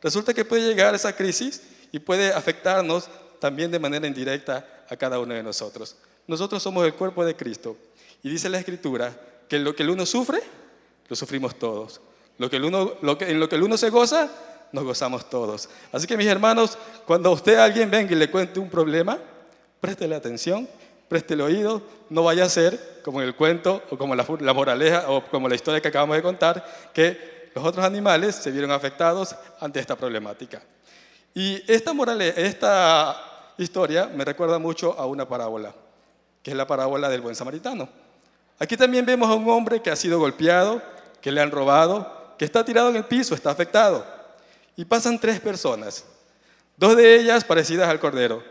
Resulta que puede llegar esa crisis y puede afectarnos también de manera indirecta a cada uno de nosotros. Nosotros somos el cuerpo de Cristo y dice la Escritura que lo que el uno sufre, lo sufrimos todos. En lo que el uno se goza, nos gozamos todos. Así que mis hermanos, cuando alguien venga y le cuente un problema, préstele atención, préstele oído, no vaya a ser como en el cuento o como la moraleja o como la historia que acabamos de contar, que los otros animales se vieron afectados ante esta problemática. Y esta historia me recuerda mucho a una parábola, que es la parábola del buen samaritano. Aquí también vemos a un hombre que ha sido golpeado, que le han robado, que está tirado en el piso, está afectado. Y pasan 3 personas, 2 de ellas parecidas al Cordero,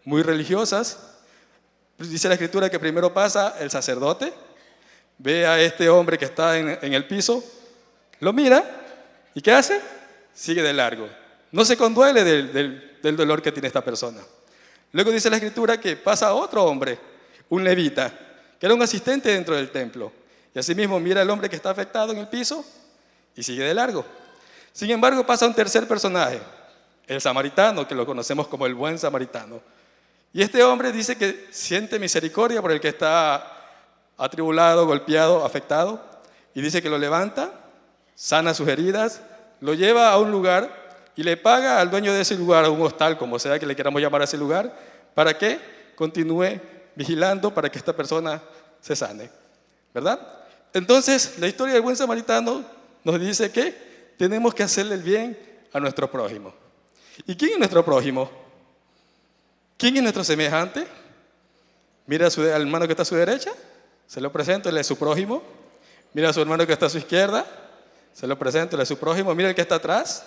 muy religiosas. Dice la Escritura que primero pasa el sacerdote, ve a este hombre que está en el piso, lo mira, ¿y qué hace? Sigue de largo. No se conduele del dolor que tiene esta persona. Luego dice la Escritura que pasa otro hombre, un levita, que era un asistente dentro del templo. Y asimismo mira al hombre que está afectado en el piso y sigue de largo. Sin embargo, pasa un tercer personaje, el samaritano, que lo conocemos como el buen samaritano. Y este hombre dice que siente misericordia por el que está atribulado, golpeado, afectado. Y dice que lo levanta, sana sus heridas, lo lleva a un lugar y le paga al dueño de ese lugar, a un hostal, como sea que le queramos llamar a ese lugar, para que continúe vigilando para que esta persona se sane, ¿verdad? Entonces, la historia del buen samaritano nos dice que tenemos que hacerle el bien a nuestro prójimo. ¿Y quién es nuestro prójimo? ¿Quién es nuestro semejante? Mira al hermano que está a su derecha, se lo presento, él es su prójimo. Mira a su hermano que está a su izquierda, se lo presento, él es su prójimo. Mira el que está atrás,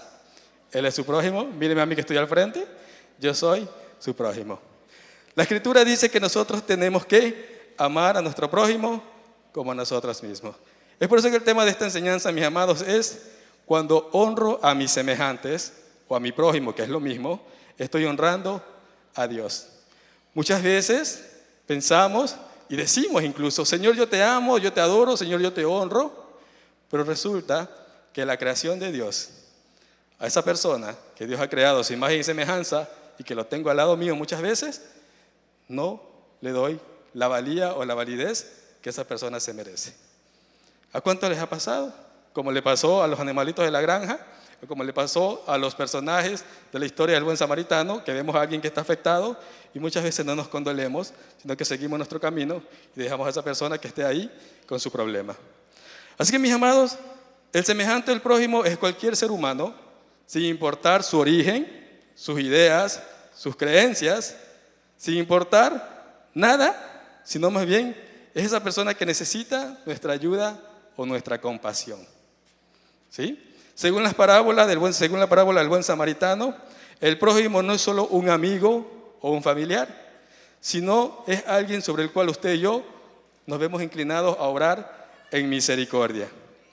él es su prójimo. Míreme a mí que estoy al frente, yo soy su prójimo. La Escritura dice que nosotros tenemos que amar a nuestro prójimo como a nosotros mismos. Es por eso que el tema de esta enseñanza, mis amados, es cuando honro a mis semejantes o a mi prójimo, que es lo mismo, estoy honrando a Dios. Muchas veces pensamos y decimos incluso, Señor, yo te amo, yo te adoro, Señor, yo te honro, pero resulta que la creación de Dios, a esa persona que Dios ha creado a su imagen y semejanza y que lo tengo al lado mío muchas veces, no le doy la valía o la validez que esa persona se merece. ¿A cuánto les ha pasado? Como le pasó a los animalitos de la granja, o como le pasó a los personajes de la historia del buen samaritano, que vemos a alguien que está afectado y muchas veces no nos condolemos, sino que seguimos nuestro camino y dejamos a esa persona que esté ahí con su problema. Así que, mis amados, el semejante del prójimo es cualquier ser humano, sin importar su origen, sus ideas, sus creencias, sin importar nada, sino más bien es esa persona que necesita nuestra ayuda o nuestra compasión. ¿Sí? Según la parábola del buen samaritano, el prójimo no es solo un amigo o un familiar, sino es alguien sobre el cual usted y yo nos vemos inclinados a orar en misericordia,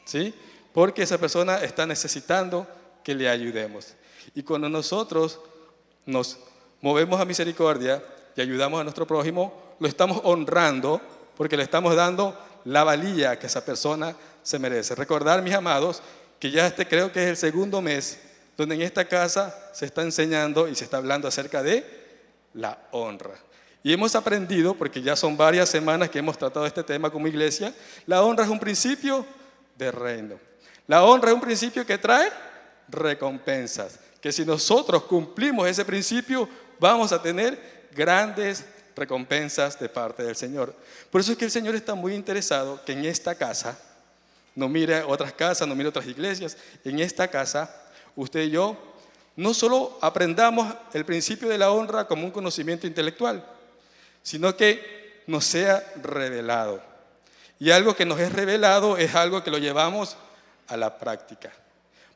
¿sí? Porque esa persona está necesitando que le ayudemos. Y cuando nosotros nos movemos a misericordia y ayudamos a nuestro prójimo, lo estamos honrando porque le estamos dando la valía que esa persona se merece. Recordar, mis amados, que ya creo que es el segundo mes donde en esta casa se está enseñando y se está hablando acerca de la honra. Y hemos aprendido, porque ya son varias semanas que hemos tratado este tema como iglesia, la honra es un principio de reino. La honra es un principio que trae recompensas, que si nosotros cumplimos ese principio, vamos a tener grandes recompensas de parte del Señor. Por eso es que el Señor está muy interesado que en esta casa, no mire otras casas, no mire otras iglesias, en esta casa, usted y yo, no solo aprendamos el principio de la honra como un conocimiento intelectual, sino que nos sea revelado. Y algo que nos es revelado es algo que lo llevamos a la práctica.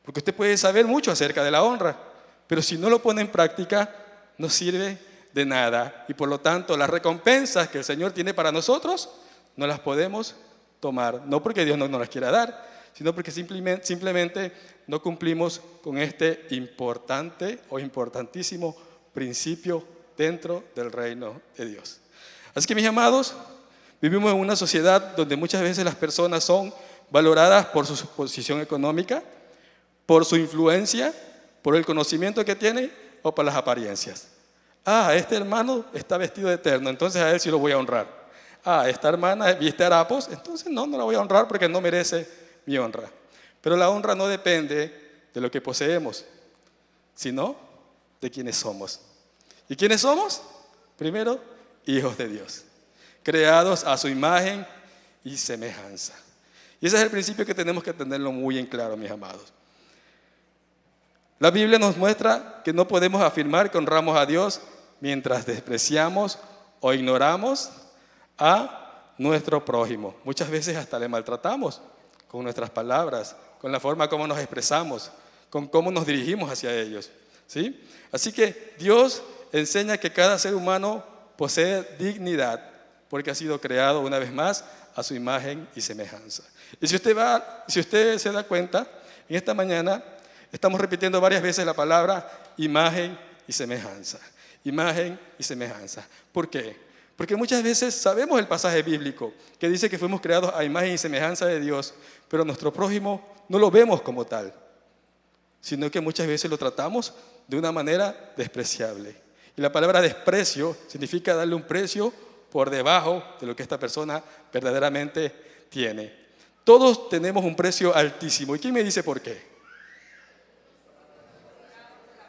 Porque usted puede saber mucho acerca de la honra, pero si no lo pone en práctica, no sirve de nada. Y por lo tanto, las recompensas que el Señor tiene para nosotros, no las podemos tomar. No porque Dios no nos las quiera dar, sino porque simplemente no cumplimos con este importante o importantísimo principio dentro del reino de Dios. Así que, mis amados, vivimos en una sociedad donde muchas veces las personas son valoradas por su posición económica, por su influencia, ¿Por el conocimiento que tiene o por las apariencias? Este hermano está vestido de terno, entonces a él sí lo voy a honrar. Esta hermana viste harapos, entonces no la voy a honrar porque no merece mi honra. Pero la honra no depende de lo que poseemos, sino de quiénes somos. ¿Y quiénes somos? Primero, hijos de Dios, creados a su imagen y semejanza. Y ese es el principio que tenemos que tenerlo muy en claro, mis amados. La Biblia nos muestra que no podemos afirmar que honramos a Dios mientras despreciamos o ignoramos a nuestro prójimo. Muchas veces hasta le maltratamos con nuestras palabras, con la forma como nos expresamos, con cómo nos dirigimos hacia ellos, ¿sí? Así que Dios enseña que cada ser humano posee dignidad porque ha sido creado una vez más a su imagen y semejanza. Y si usted se da cuenta, en esta mañana estamos repitiendo varias veces la palabra imagen y semejanza. Imagen y semejanza. ¿Por qué? Porque muchas veces sabemos el pasaje bíblico que dice que fuimos creados a imagen y semejanza de Dios, pero nuestro prójimo no lo vemos como tal, sino que muchas veces lo tratamos de una manera despreciable. Y la palabra desprecio significa darle un precio por debajo de lo que esta persona verdaderamente tiene. Todos tenemos un precio altísimo. ¿Y quién me dice por qué?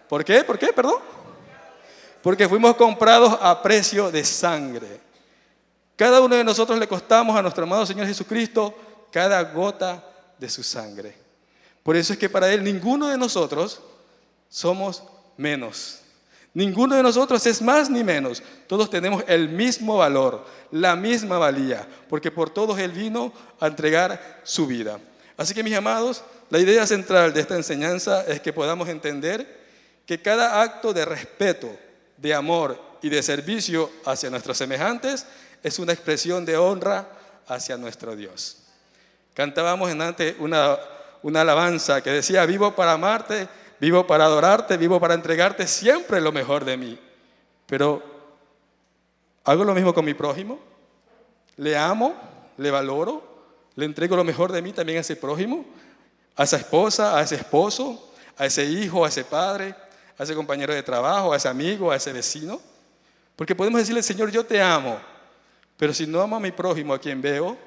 ¿Por qué? ¿Por qué? Perdón. Porque fuimos comprados a precio de sangre. Cada uno de nosotros le costamos a nuestro amado Señor Jesucristo cada gota de su sangre. Por eso es que para Él ninguno de nosotros somos menos. Ninguno de nosotros es más ni menos. Todos tenemos el mismo valor, la misma valía, porque por todos Él vino a entregar su vida. Así que, mis amados, la idea central de esta enseñanza es que podamos entender que cada acto de respeto, de amor y de servicio hacia nuestros semejantes es una expresión de honra hacia nuestro Dios. Cantábamos antes una alabanza que decía: vivo para amarte, vivo para adorarte, vivo para entregarte siempre lo mejor de mí. Pero, ¿hago lo mismo con mi prójimo? ¿Le amo? ¿Le valoro? ¿Le entrego lo mejor de mí también a ese prójimo? ¿A esa esposa? ¿A ese esposo? ¿A ese hijo? ¿A ese padre? ¿A ese compañero de trabajo? ¿A ese amigo? ¿A ese vecino? Porque podemos decirle: Señor, yo te amo. Pero si no amo a mi prójimo, a quien veo,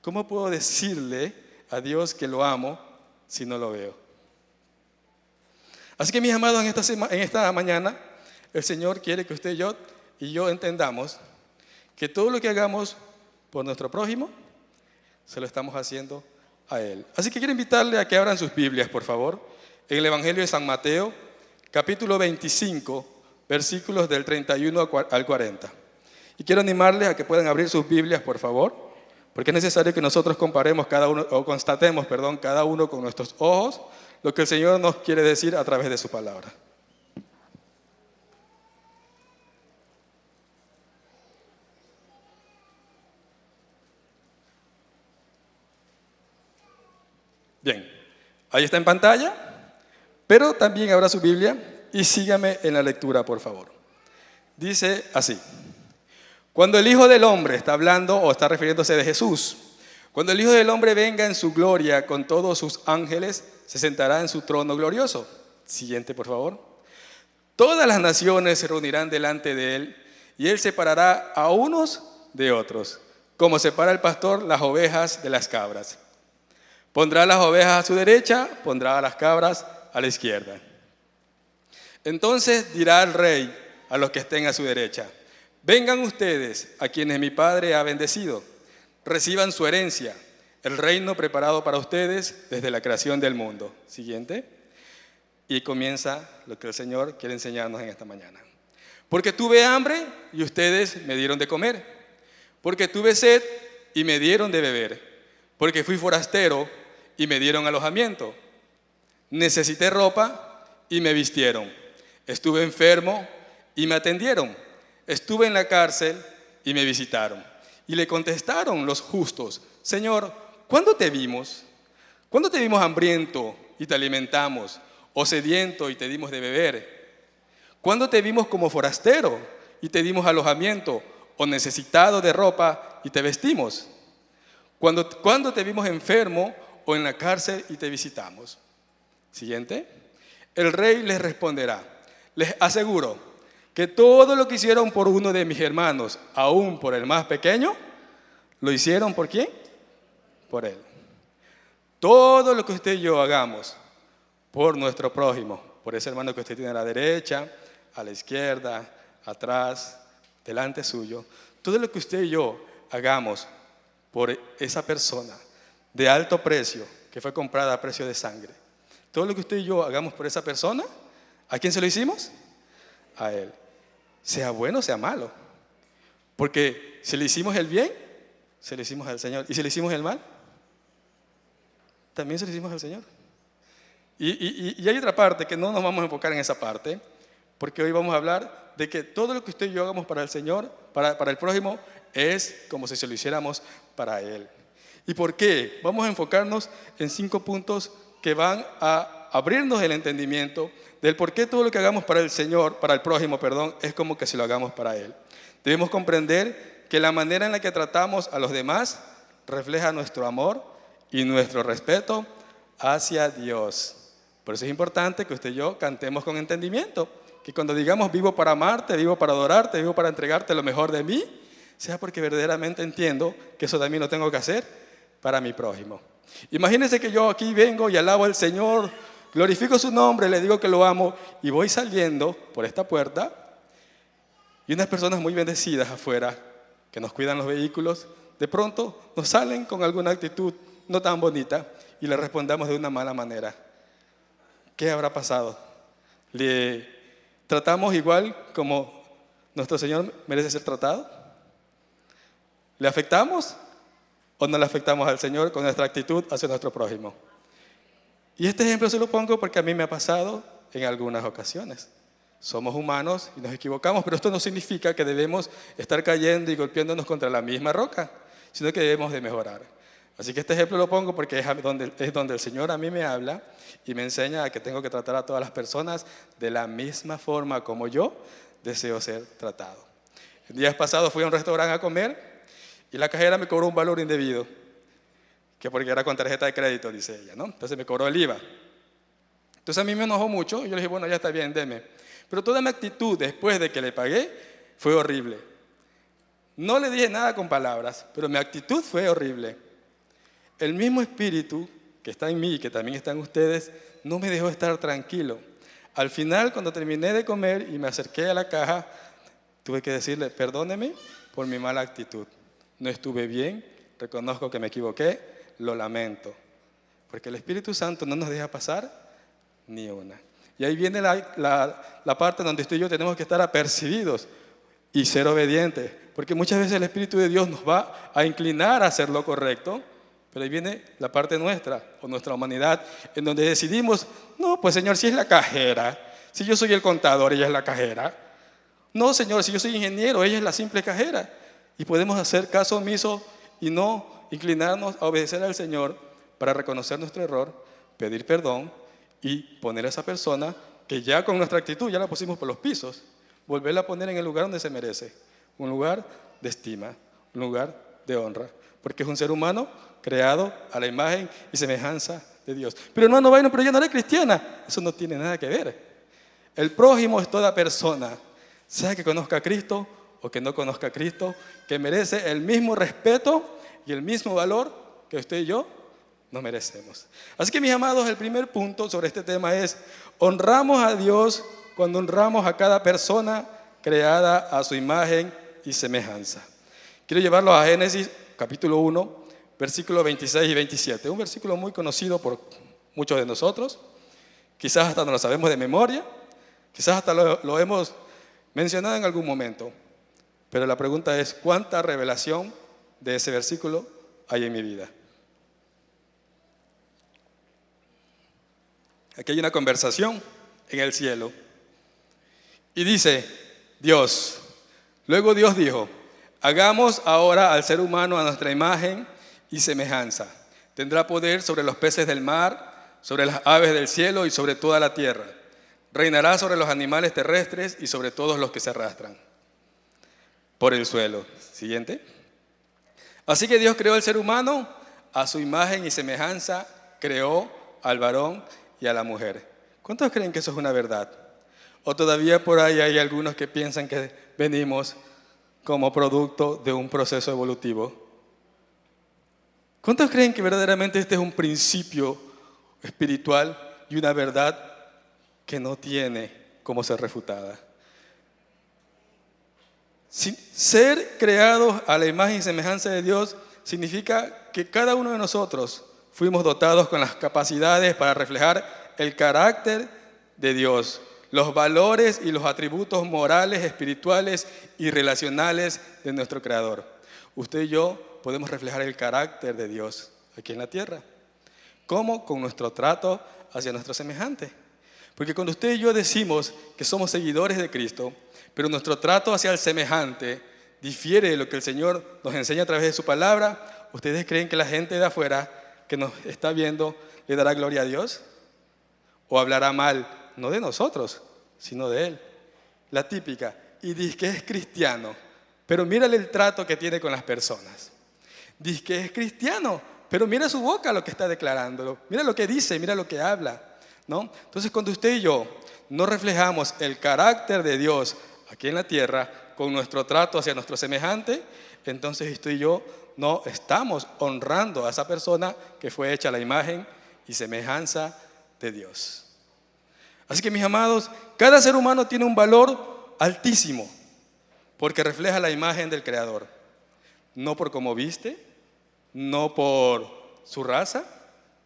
¿cómo puedo decirle a Dios que lo amo si no lo veo? Así que, mis amados, en esta mañana, el Señor quiere que usted y yo entendamos que todo lo que hagamos por nuestro prójimo, se lo estamos haciendo a Él. Así que quiero invitarle a que abran sus Biblias, por favor, en el Evangelio de San Mateo, capítulo 25, versículos del 31 al 40. Y quiero animarles a que puedan abrir sus Biblias, por favor, porque es necesario que nosotros constatemos cada uno con nuestros ojos lo que el Señor nos quiere decir a través de su palabra. Bien, ahí está en pantalla, pero también abra su Biblia y sígame en la lectura, por favor. Dice así: cuando el Hijo del Hombre, está hablando o está refiriéndose de Jesús, cuando el Hijo del Hombre venga en su gloria con todos sus ángeles, se sentará en su trono glorioso. Siguiente, por favor. Todas las naciones se reunirán delante de Él y Él separará a unos de otros, como separa el pastor las ovejas de las cabras. Pondrá las ovejas a su derecha, pondrá a las cabras a la izquierda. Entonces dirá el Rey a los que estén a su derecha: vengan ustedes, a quienes mi Padre ha bendecido, reciban su herencia, el reino preparado para ustedes desde la creación del mundo. Siguiente. Y comienza lo que el Señor quiere enseñarnos en esta mañana. Porque tuve hambre y ustedes me dieron de comer. Porque tuve sed y me dieron de beber. Porque fui forastero y me dieron alojamiento. Necesité ropa y me vistieron. Estuve enfermo y me atendieron. Estuve en la cárcel y me visitaron. Y le contestaron los justos: Señor, ¿cuándo te vimos? ¿Cuándo te vimos hambriento y te alimentamos? ¿O sediento y te dimos de beber? ¿Cuándo te vimos como forastero y te dimos alojamiento? ¿O necesitado de ropa y te vestimos? ¿Cuándo te vimos enfermo o en la cárcel y te visitamos? Siguiente. El rey les responderá: les aseguro que todo lo que hicieron por uno de mis hermanos, aún por el más pequeño, lo hicieron ¿por quién? Por él. Todo lo que usted y yo hagamos por nuestro prójimo, por ese hermano que usted tiene a la derecha, a la izquierda, atrás, delante suyo, todo lo que usted y yo hagamos por esa persona de alto precio, que fue comprada a precio de sangre, todo lo que usted y yo hagamos por esa persona, ¿a quién se lo hicimos? A él. Sea bueno o sea malo. Porque si le hicimos el bien, se lo hicimos al Señor. Y si le hicimos el mal, también se lo hicimos al Señor. Y hay otra parte que no nos vamos a enfocar en esa parte, porque hoy vamos a hablar de que todo lo que usted y yo hagamos para el Señor, para el prójimo, es como si se lo hiciéramos para Él. ¿Y por qué? Vamos a enfocarnos en 5 puntos que van a abrirnos el entendimiento del por qué todo lo que hagamos para el Señor, para el prójimo, perdón, es como que si lo hagamos para Él. Debemos comprender que la manera en la que tratamos a los demás refleja nuestro amor y nuestro respeto hacia Dios. Por eso es importante que usted y yo cantemos con entendimiento, que cuando digamos vivo para amarte, vivo para adorarte, vivo para entregarte lo mejor de mí, sea porque verdaderamente entiendo que eso también lo tengo que hacer para mi prójimo. Imagínense que yo aquí vengo y alabo al Señor, glorifico su nombre, le digo que lo amo y voy saliendo por esta puerta y unas personas muy bendecidas afuera que nos cuidan los vehículos, de pronto nos salen con alguna actitud no tan bonita y le respondamos de una mala manera. ¿Qué habrá pasado? ¿Le tratamos igual como nuestro Señor merece ser tratado? ¿Le afectamos o no le afectamos al Señor con nuestra actitud hacia nuestro prójimo? Y este ejemplo se lo pongo porque a mí me ha pasado en algunas ocasiones. Somos humanos y nos equivocamos, pero esto no significa que debemos estar cayendo y golpeándonos contra la misma roca, sino que debemos de mejorar. Así que este ejemplo lo pongo porque es donde el Señor a mí me habla y me enseña a que tengo que tratar a todas las personas de la misma forma como yo deseo ser tratado. El día pasado fui a un restaurante a comer y la cajera me cobró un valor indebido, que porque era con tarjeta de crédito, dice ella, ¿no? Entonces me cobró el IVA. Entonces a mí me enojó mucho y yo le dije, bueno, ya está bien, deme. Pero toda mi actitud después de que le pagué fue horrible. No le dije nada con palabras, pero mi actitud fue horrible. El mismo espíritu que está en mí y que también está en ustedes no me dejó estar tranquilo. Al final, cuando terminé de comer y me acerqué a la caja, tuve que decirle, perdóneme por mi mala actitud. No estuve bien, reconozco que me equivoqué, lo lamento. Porque el Espíritu Santo no nos deja pasar ni una. Y ahí viene la parte donde usted y yo tenemos que estar apercibidos y ser obedientes. Porque muchas veces el Espíritu de Dios nos va a inclinar a hacer lo correcto, pero ahí viene la parte nuestra, o nuestra humanidad, en donde decidimos, no, pues Señor, si es la cajera, si yo soy el contador, ella es la cajera. No, Señor, si yo soy ingeniero, ella es la simple cajera. Y podemos hacer caso omiso y no inclinarnos a obedecer al Señor para reconocer nuestro error, pedir perdón y poner a esa persona que ya con nuestra actitud ya la pusimos por los pisos, volverla a poner en el lugar donde se merece, un lugar de estima, un lugar de honra, porque es un ser humano creado a la imagen y semejanza de Dios. Pero no, bueno, pero yo no era cristiana. Eso no tiene nada que ver. El prójimo es toda persona, sea que conozca a Cristo o que no conozca a Cristo, que merece el mismo respeto y el mismo valor que usted y yo nos merecemos. Así que, mis amados, el primer punto sobre este tema es: honramos a Dios cuando honramos a cada persona creada a su imagen y semejanza. Quiero llevarlo a Génesis capítulo 1, versículos 26 y 27. Un versículo muy conocido por muchos de nosotros. Quizás hasta no lo sabemos de memoria. Quizás hasta lo hemos mencionado en algún momento. Pero la pregunta es, ¿cuánta revelación de ese versículo hay en mi vida? Aquí hay una conversación en el cielo. Y dice Dios, luego Dios dijo, hagamos ahora al ser humano a nuestra imagen y semejanza. Tendrá poder sobre los peces del mar, sobre las aves del cielo y sobre toda la tierra. Reinará sobre los animales terrestres y sobre todos los que se arrastran por el suelo. Siguiente. Así que Dios creó al ser humano, a su imagen y semejanza creó al varón y a la mujer. ¿Cuántos creen que eso es una verdad? ¿O todavía por ahí hay algunos que piensan que venimos como producto de un proceso evolutivo? ¿Cuántos creen que verdaderamente este es un principio espiritual y una verdad que no tiene cómo ser refutada? Ser creados a la imagen y semejanza de Dios significa que cada uno de nosotros fuimos dotados con las capacidades para reflejar el carácter de Dios, los valores y los atributos morales, espirituales y relacionales de nuestro Creador. Usted y yo podemos reflejar el carácter de Dios aquí en la tierra. ¿Cómo? Con nuestro trato hacia nuestro semejante. Porque cuando usted y yo decimos que somos seguidores de Cristo, pero nuestro trato hacia el semejante difiere de lo que el Señor nos enseña a través de su palabra, ¿ustedes creen que la gente de afuera que nos está viendo le dará gloria a Dios? ¿O hablará mal, no de nosotros, sino de Él? La típica, y dice que es cristiano, pero mírale el trato que tiene con las personas. Dice que es cristiano, pero mira su boca lo que está declarando, mira lo que dice, mira lo que habla, ¿no? Entonces, cuando usted y yo no reflejamos el carácter de Dios aquí en la tierra con nuestro trato hacia nuestro semejante, entonces usted y yo no estamos honrando a esa persona que fue hecha a la imagen y semejanza de Dios. Así que, mis amados, cada ser humano tiene un valor altísimo porque refleja la imagen del Creador. No por cómo viste, no por su raza,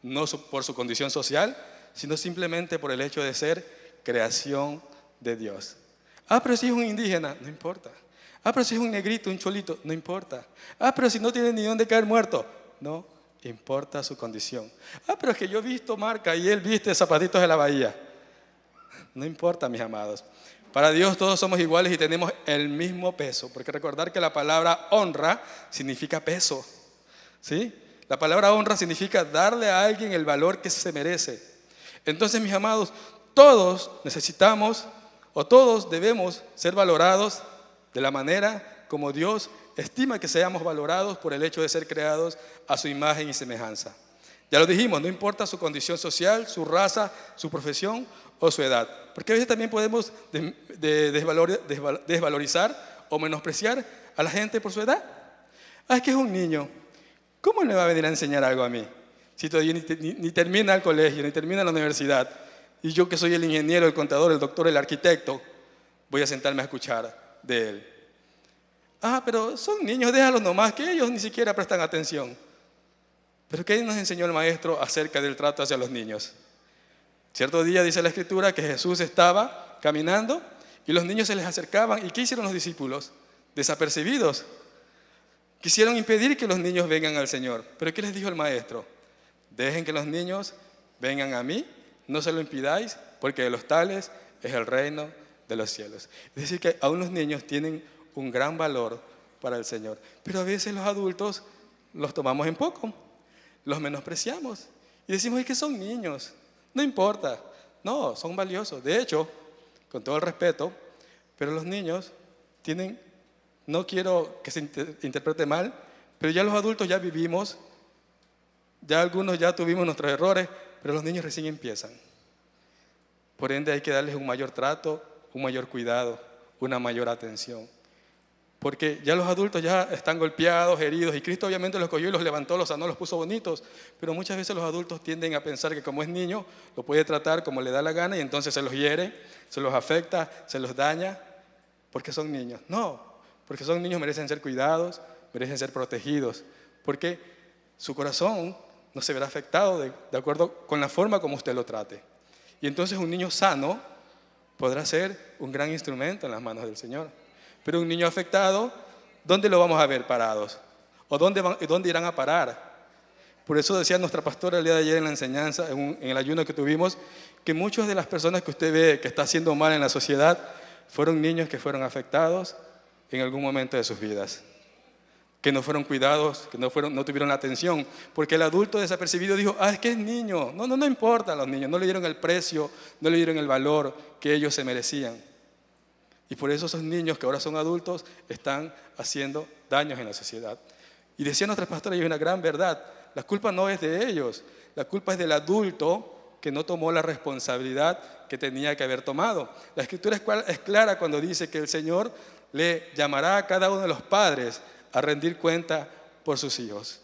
no por su condición social, sino simplemente por el hecho de ser creación de Dios. Pero si es un indígena, no importa. Pero si es un negrito, un cholito, no importa. Pero si no tiene ni dónde caer muerto, no importa su condición. Pero es que yo he visto marca y él viste zapatitos de la bahía. No importa, mis amados. Para Dios todos somos iguales y tenemos el mismo peso, porque recordar que la palabra honra significa peso, ¿sí? La palabra honra significa darle a alguien el valor que se merece. Entonces, mis amados, todos necesitamos o todos debemos ser valorados de la manera como Dios estima que seamos valorados por el hecho de ser creados a su imagen y semejanza. Ya lo dijimos, no importa su condición social, su raza, su profesión o su edad. Porque a veces también podemos desvalorizar o menospreciar a la gente por su edad. Es que es un niño. ¿Cómo le va a venir a enseñar algo a mí? Si todavía ni termina el colegio, ni termina la universidad. Y yo que soy el ingeniero, el contador, el doctor, el arquitecto, voy a sentarme a escuchar de él. Pero son niños, déjalos nomás, que ellos ni siquiera prestan atención. Pero ¿qué nos enseñó el maestro acerca del trato hacia los niños? Cierto día dice la Escritura que Jesús estaba caminando y los niños se les acercaban. ¿Y qué hicieron los discípulos? Desapercibidos. Quisieron impedir que los niños vengan al Señor. ¿Pero qué les dijo el maestro? Dejen que los niños vengan a mí, no se lo impidáis, porque de los tales es el reino de los cielos. Es decir, que aún los niños tienen un gran valor para el Señor. Pero a veces los adultos los tomamos en poco, los menospreciamos y decimos, es que son niños, no importa. No, son valiosos. De hecho, con todo el respeto, pero los niños tienen, no quiero que se interprete mal, pero ya los adultos ya vivimos, ya algunos ya tuvimos nuestros errores, pero los niños recién empiezan. Por ende hay que darles un mayor trato, un mayor cuidado, una mayor atención. Porque ya los adultos ya están golpeados, heridos, y Cristo obviamente los cogió y los levantó, los sanó, los puso bonitos. Pero muchas veces los adultos tienden a pensar que como es niño, lo puede tratar como le da la gana y entonces se los hiere, se los afecta, se los daña, porque son niños. No, porque son niños, merecen ser cuidados, merecen ser protegidos, porque su corazón no se verá afectado de acuerdo con la forma como usted lo trate. Y entonces un niño sano podrá ser un gran instrumento en las manos del Señor. Pero un niño afectado, ¿dónde lo vamos a ver parados? ¿O dónde irán a parar? Por eso decía nuestra pastora el día de ayer en la enseñanza, en el ayuno que tuvimos, que muchas de las personas que usted ve que está haciendo mal en la sociedad fueron niños que fueron afectados en algún momento de sus vidas, que no fueron cuidados, que no tuvieron la atención, porque el adulto desapercibido dijo, es que es niño, no importa a los niños, no le dieron el precio, no le dieron el valor que ellos se merecían. Y por eso esos niños que ahora son adultos están haciendo daños en la sociedad. Y decía nuestra pastora, y es una gran verdad, la culpa no es de ellos, la culpa es del adulto que no tomó la responsabilidad que tenía que haber tomado. La Escritura es clara cuando dice que el Señor le llamará a cada uno de los padres a rendir cuenta por sus hijos.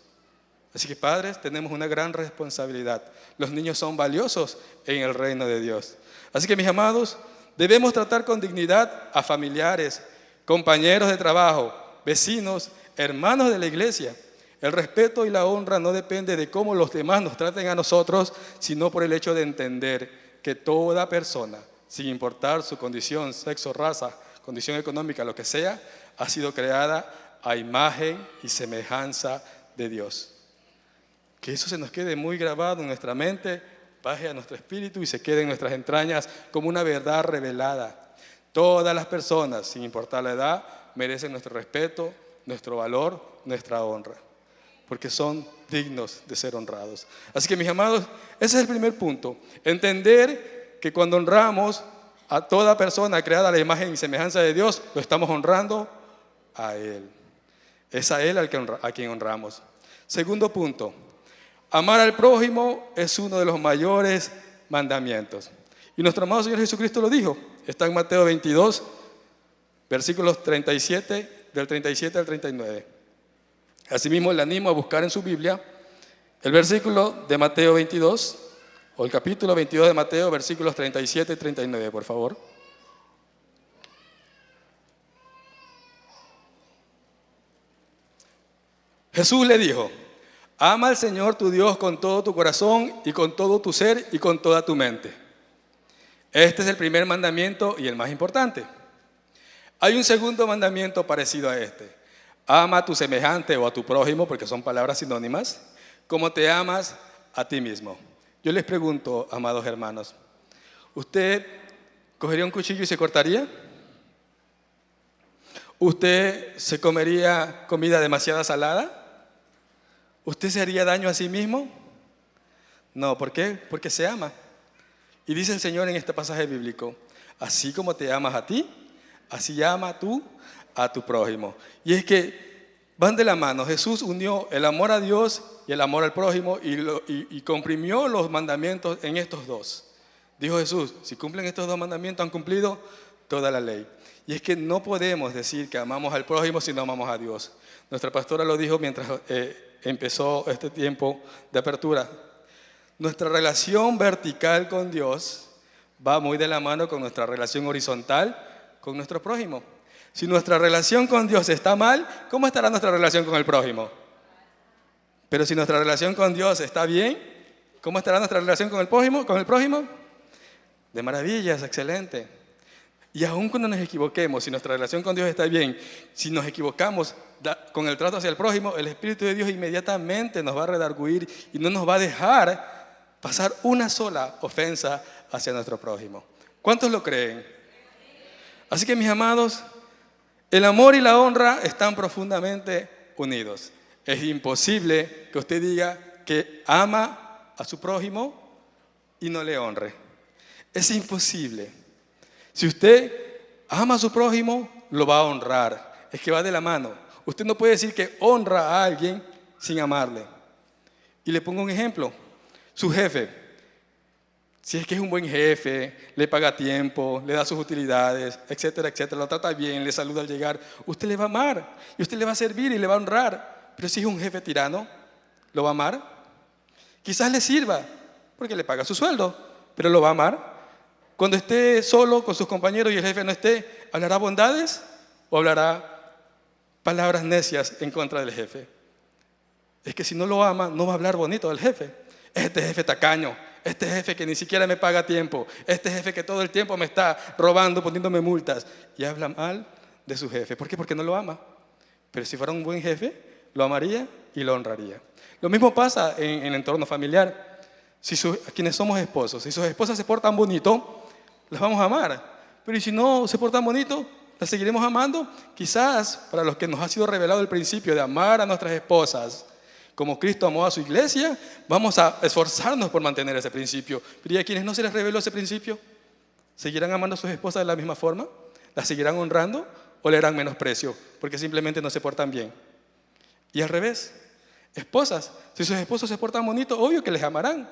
Así que padres, tenemos una gran responsabilidad. Los niños son valiosos en el reino de Dios. Así que mis amados, debemos tratar con dignidad a familiares, compañeros de trabajo, vecinos, hermanos de la iglesia. El respeto y la honra no depende de cómo los demás nos traten a nosotros, sino por el hecho de entender que toda persona, sin importar su condición, sexo, raza, condición económica, lo que sea, ha sido creada a imagen y semejanza de Dios. Que eso se nos quede muy grabado en nuestra mente, baje a nuestro espíritu y se quede en nuestras entrañas como una verdad revelada. Todas las personas, sin importar la edad, merecen nuestro respeto, nuestro valor, nuestra honra, porque son dignos de ser honrados. Así que, mis amados, ese es el primer punto. Entender que cuando honramos a toda persona creada a la imagen y semejanza de Dios, lo estamos honrando a Él. Es a Él a quien honramos. Segundo punto. Amar al prójimo es uno de los mayores mandamientos. Y nuestro amado Señor Jesucristo lo dijo. Está en Mateo 22, versículos 37, del 37 al 39. Asimismo, le animo a buscar en su Biblia el versículo de Mateo 22, o el capítulo 22 de Mateo, versículos 37 y 39, por favor. Jesús le dijo: ama al Señor tu Dios con todo tu corazón y con todo tu ser y con toda tu mente. Este es el primer mandamiento y el más importante. Hay un segundo mandamiento parecido a este. Ama a tu semejante o a tu prójimo, porque son palabras sinónimas, como te amas a ti mismo. Yo les pregunto, amados hermanos, ¿usted cogería un cuchillo y se cortaría? ¿Usted se comería comida demasiado salada? ¿Usted se haría daño a sí mismo? No, ¿por qué? Porque se ama. Y dice el Señor en este pasaje bíblico: así como te amas a ti, así ama tú a tu prójimo. Y es que van de la mano. Jesús unió el amor a Dios y el amor al prójimo y comprimió los mandamientos en estos dos. Dijo Jesús: si cumplen estos dos mandamientos, han cumplido toda la ley. Y es que no podemos decir que amamos al prójimo si no amamos a Dios. Nuestra pastora lo dijo mientras empezó este tiempo de apertura. Nuestra relación vertical con Dios va muy de la mano con nuestra relación horizontal con nuestro prójimo. Si nuestra relación con Dios está mal, ¿cómo estará nuestra relación con el prójimo? Pero si nuestra relación con Dios está bien, ¿cómo estará nuestra relación con el prójimo? De maravillas, excelente. Y aun cuando nos equivoquemos, si nuestra relación con Dios está bien, si nos equivocamos con el trato hacia el prójimo, el Espíritu de Dios inmediatamente nos va a redarguir y no nos va a dejar pasar una sola ofensa hacia nuestro prójimo. ¿Cuántos lo creen? Así que, mis amados, el amor y la honra están profundamente unidos. Es imposible que usted diga que ama a su prójimo y no le honre. Es imposible. Si usted ama a su prójimo, lo va a honrar. Es que va de la mano. Usted no puede decir que honra a alguien sin amarle. Y le pongo un ejemplo. Su jefe, si es que es un buen jefe, le paga a tiempo, le da sus utilidades, etcétera, etcétera, lo trata bien, le saluda al llegar, usted le va a amar y usted le va a servir y le va a honrar. Pero si es un jefe tirano, ¿lo va a amar? Quizás le sirva porque le paga su sueldo, pero ¿lo va a amar? Cuando esté solo con sus compañeros y el jefe no esté, ¿hablará bondades o hablará palabras necias en contra del jefe? Es que si no lo ama, no va a hablar bonito del jefe. Este jefe tacaño, este jefe que ni siquiera me paga a tiempo, este jefe que todo el tiempo me está robando, poniéndome multas. Y habla mal de su jefe. ¿Por qué? Porque no lo ama. Pero si fuera un buen jefe, lo amaría y lo honraría. Lo mismo pasa en el entorno familiar. Quienes somos esposos, si sus esposas se portan bonito, las vamos a amar. Pero ¿y si no se portan bonito? ¿Las seguiremos amando? Quizás para los que nos ha sido revelado el principio de amar a nuestras esposas como Cristo amó a su iglesia, vamos a esforzarnos por mantener ese principio. Pero ¿y a quienes no se les reveló ese principio? ¿Seguirán amando a sus esposas de la misma forma? ¿Las seguirán honrando o le harán menosprecio porque simplemente no se portan bien? Y al revés, esposas, si sus esposos se portan bonito, obvio que les amarán.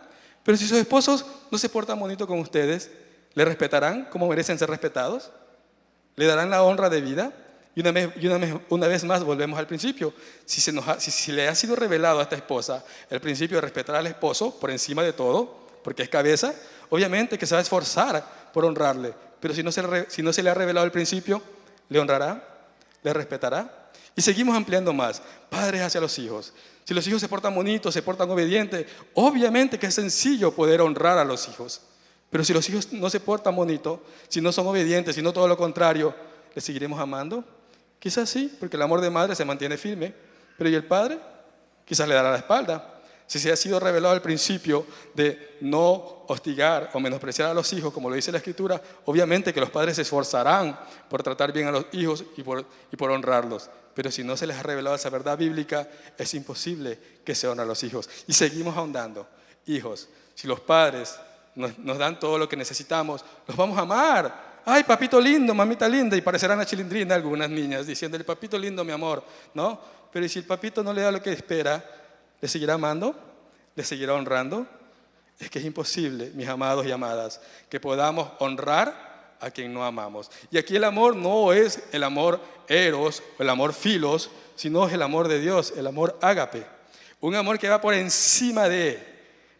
Pero si sus esposos no se portan bonito con ustedes, ¿le respetarán como merecen ser respetados? ¿Le darán la honra de vida? Y una vez más volvemos al principio. Si le ha sido revelado a esta esposa el principio de respetar al esposo por encima de todo, porque es cabeza, obviamente que se va a esforzar por honrarle. Pero si no se le ha revelado el principio, ¿le honrará? ¿Le respetará? Y seguimos ampliando más. Padres hacia los hijos. Si los hijos se portan bonitos, se portan obedientes, obviamente que es sencillo poder honrar a los hijos. Pero si los hijos no se portan bonito, si no son obedientes, si no todo lo contrario, ¿les seguiremos amando? Quizás sí, porque el amor de madre se mantiene firme. Pero ¿y el padre? Quizás le dará la espalda. Si se ha sido revelado el principio de no hostigar o menospreciar a los hijos, como lo dice la Escritura, obviamente que los padres se esforzarán por tratar bien a los hijos y por honrarlos. Pero si no se les ha revelado esa verdad bíblica, es imposible que se honren a los hijos. Y seguimos ahondando. Hijos, si los padres nos dan todo lo que necesitamos, los vamos a amar. Ay, papito lindo, mamita linda, y parecerán a Chilindrina algunas niñas diciéndole, papito lindo, mi amor, ¿no? Pero ¿y si el papito no le da lo que espera, le seguirá amando? ¿Le seguirá honrando? Es que es imposible, mis amados y amadas, que podamos honrar a quien no amamos. Y aquí el amor no es el amor eros o el amor filos, sino es el amor de Dios, el amor ágape. Un amor que va por encima de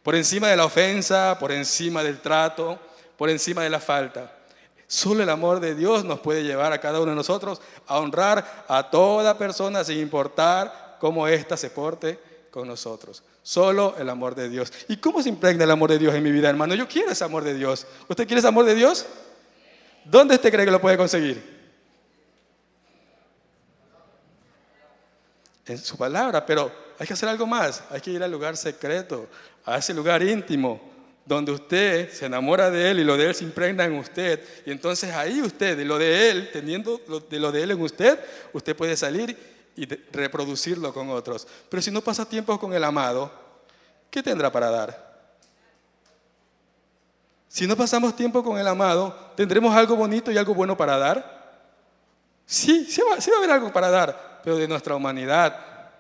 la ofensa, por encima del trato, por encima de la falta. Solo el amor de Dios nos puede llevar a cada uno de nosotros a honrar a toda persona sin importar cómo ésta se porte con nosotros. Solo el amor de Dios. ¿Y cómo se impregna el amor de Dios en mi vida, hermano? Yo quiero ese amor de Dios. ¿Usted quiere ese amor de Dios? ¿Dónde usted cree que lo puede conseguir? En su palabra, pero hay que hacer algo más. Hay que ir al lugar secreto, a ese lugar íntimo, donde usted se enamora de Él y lo de Él se impregna en usted. Y entonces ahí usted, de lo de Él, teniendo lo de Él en usted puede salir y reproducirlo con otros. Pero si no pasa tiempo con el amado, ¿qué tendrá para dar? Si no pasamos tiempo con el amado, ¿tendremos algo bonito y algo bueno para dar? Sí va a haber algo para dar, pero de nuestra humanidad,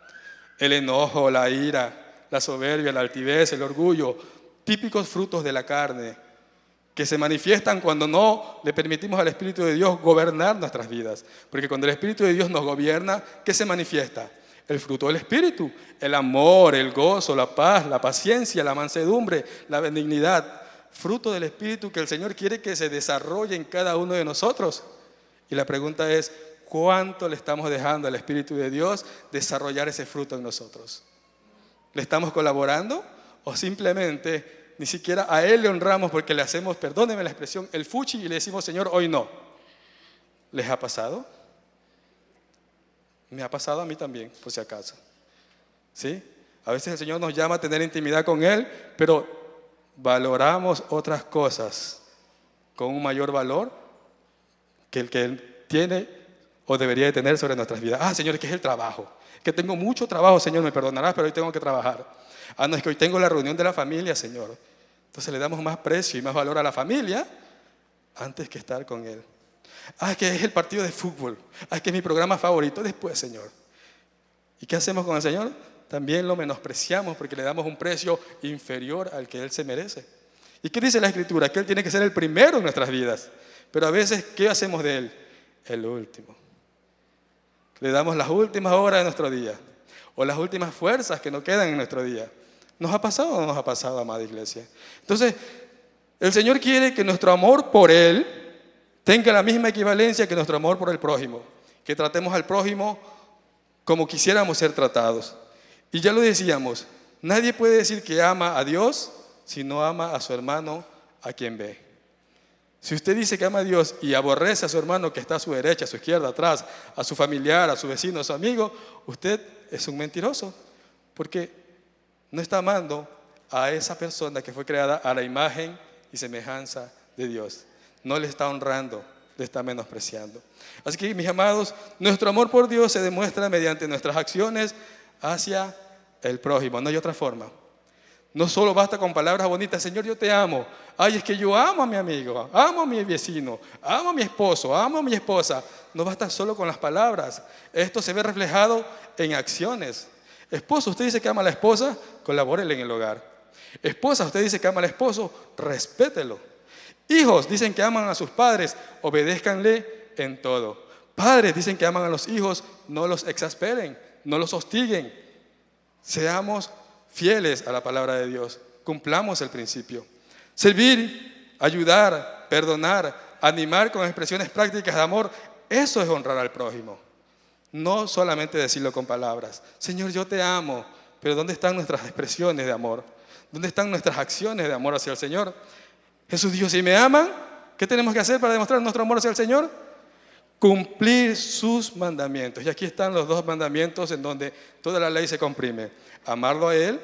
el enojo, la ira, la soberbia, la altivez, el orgullo, típicos frutos de la carne que se manifiestan cuando no le permitimos al Espíritu de Dios gobernar nuestras vidas. Porque cuando el Espíritu de Dios nos gobierna, ¿qué se manifiesta? El fruto del Espíritu, el amor, el gozo, la paz, la paciencia, la mansedumbre, la benignidad. Fruto del Espíritu que el Señor quiere que se desarrolle en cada uno de nosotros. Y la pregunta es, ¿cuánto le estamos dejando al Espíritu de Dios desarrollar ese fruto en nosotros? ¿Le estamos colaborando? ¿O simplemente ni siquiera a Él le honramos porque le hacemos, perdónenme la expresión, el fuchi y le decimos, Señor, hoy no? ¿Les ha pasado? Me ha pasado a mí también, por si acaso. ¿Sí? A veces el Señor nos llama a tener intimidad con Él, pero valoramos otras cosas con un mayor valor que el que Él tiene o debería de tener sobre nuestras vidas. Ah, Señor, es que es el trabajo. Que tengo mucho trabajo, Señor, me perdonarás, pero hoy tengo que trabajar. Ah, no, es que hoy tengo la reunión de la familia, Señor. Entonces le damos más precio y más valor a la familia antes que estar con Él. Ah, es que es el partido de fútbol. Ah, es que es mi programa favorito. Después, Señor. ¿Y qué hacemos con el Señor? También lo menospreciamos porque le damos un precio inferior al que Él se merece. ¿Y qué dice la Escritura? Que Él tiene que ser el primero en nuestras vidas. Pero a veces, ¿qué hacemos de Él? El último. Le damos las últimas horas de nuestro día. O las últimas fuerzas que nos quedan en nuestro día. ¿Nos ha pasado o no nos ha pasado, amada iglesia? Entonces, el Señor quiere que nuestro amor por Él tenga la misma equivalencia que nuestro amor por el prójimo. Que tratemos al prójimo como quisiéramos ser tratados. Y ya lo decíamos, nadie puede decir que ama a Dios si no ama a su hermano a quien ve. Si usted dice que ama a Dios y aborrece a su hermano que está a su derecha, a su izquierda, atrás, a su familiar, a su vecino, a su amigo, usted es un mentiroso, porque no está amando a esa persona que fue creada a la imagen y semejanza de Dios. No le está honrando, le está menospreciando. Así que, mis amados, nuestro amor por Dios se demuestra mediante nuestras acciones hacia el prójimo. No hay otra forma. No solo basta con palabras bonitas, Señor, yo te amo. Ay, es que yo amo a mi amigo, amo a mi vecino, amo a mi esposo, amo a mi esposa. No basta solo con las palabras. Esto se ve reflejado en acciones. Esposo, usted dice que ama a la esposa, colabórele en el hogar. Esposa, usted dice que ama al esposo, respételo. Hijos, dicen que aman a sus padres, obedézcanle en todo. Padres, dicen que aman a los hijos, no los exasperen, no los hostiguen. Seamos fieles a la palabra de Dios, cumplamos el principio. Servir, ayudar, perdonar, animar con expresiones prácticas de amor, eso es honrar al prójimo. No solamente decirlo con palabras. Señor, yo te amo, pero ¿dónde están nuestras expresiones de amor? ¿Dónde están nuestras acciones de amor hacia el Señor? Jesús dijo, si me aman, ¿qué tenemos que hacer para demostrar nuestro amor hacia el Señor? Cumplir sus mandamientos. Y aquí están los dos mandamientos en donde toda la ley se comprime. Amarlo a Él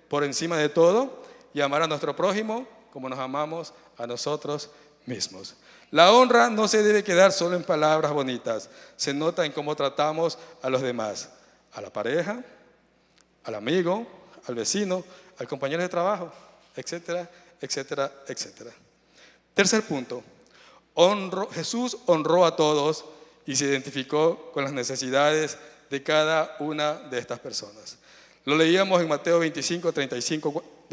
por encima de todo y amar a nuestro prójimo como nos amamos a nosotros mismos. La honra no se debe quedar solo en palabras bonitas. Se nota en cómo tratamos a los demás. A la pareja, al amigo, al vecino, al compañero de trabajo, etcétera, etcétera, etcétera. Tercer punto. Jesús honró a todos y se identificó con las necesidades de cada una de estas personas. Lo leíamos en Mateo 25, del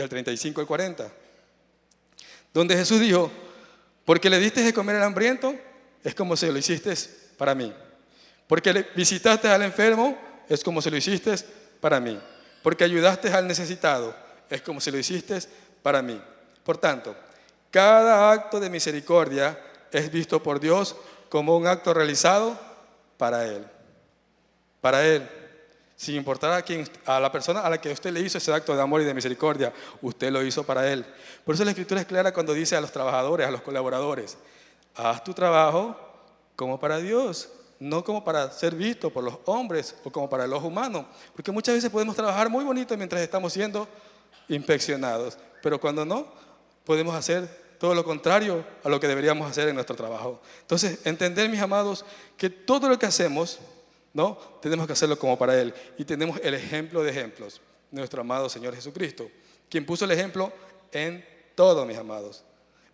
35 al 40, donde Jesús dijo, porque le diste de comer al hambriento, es como si lo hiciste para mí. Porque le visitaste al enfermo, es como si lo hiciste para mí. Porque ayudaste al necesitado, es como si lo hiciste para mí. Por tanto, cada acto de misericordia es visto por Dios como un acto realizado para Él. Para Él. Sin importar a la persona a la que usted le hizo ese acto de amor y de misericordia, usted lo hizo para Él. Por eso la Escritura es clara cuando dice a los trabajadores, a los colaboradores, haz tu trabajo como para Dios, no como para ser visto por los hombres o como para el ojo humano. Porque muchas veces podemos trabajar muy bonito mientras estamos siendo inspeccionados, pero cuando no, podemos hacer todo lo contrario a lo que deberíamos hacer en nuestro trabajo. Entonces, entender, mis amados, que todo lo que hacemos, ¿no? Tenemos que hacerlo como para Él. Y tenemos el ejemplo de ejemplos, nuestro amado Señor Jesucristo, quien puso el ejemplo en todo, mis amados,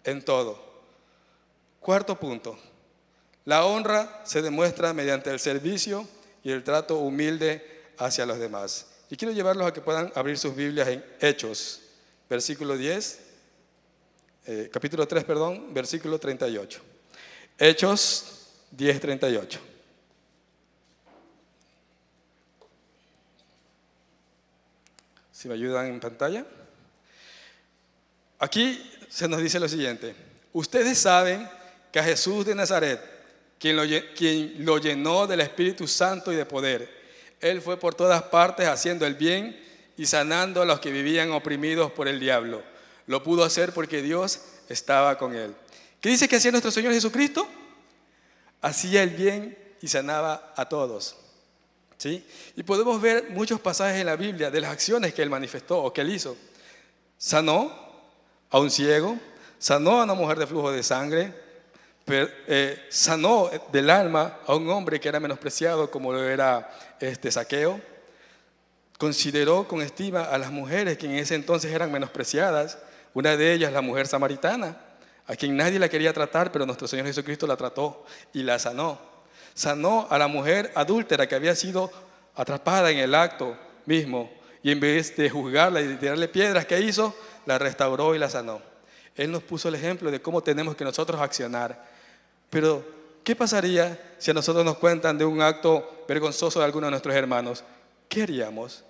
en todo. Cuarto punto, la honra se demuestra mediante el servicio y el trato humilde hacia los demás. Y quiero llevarlos a que puedan abrir sus Biblias en Hechos, capítulo 3, versículo 38. Hechos 10, 38. Si me ayudan en pantalla. Aquí se nos dice lo siguiente. Ustedes saben que a Jesús de Nazaret, quien lo llenó del Espíritu Santo y de poder, Él fue por todas partes haciendo el bien y sanando a los que vivían oprimidos por el diablo. Lo pudo hacer porque Dios estaba con Él. ¿Qué dice que hacía nuestro Señor Jesucristo? Hacía el bien y sanaba a todos. ¿Sí? Y podemos ver muchos pasajes en la Biblia de las acciones que Él manifestó o que Él hizo. Sanó a un ciego, sanó a una mujer de flujo de sangre, sanó del alma a un hombre que era menospreciado como lo era Zaqueo. Consideró con estima a las mujeres que en ese entonces eran menospreciadas. Una de ellas, la mujer samaritana, a quien nadie la quería tratar, pero nuestro Señor Jesucristo la trató y la sanó. Sanó a la mujer adúltera que había sido atrapada en el acto mismo y en vez de juzgarla y de tirarle piedras, ¿qué hizo? La restauró y la sanó. Él nos puso el ejemplo de cómo tenemos que nosotros accionar. Pero, ¿qué pasaría si a nosotros nos cuentan de un acto vergonzoso de alguno de nuestros hermanos? ¿Qué haríamos?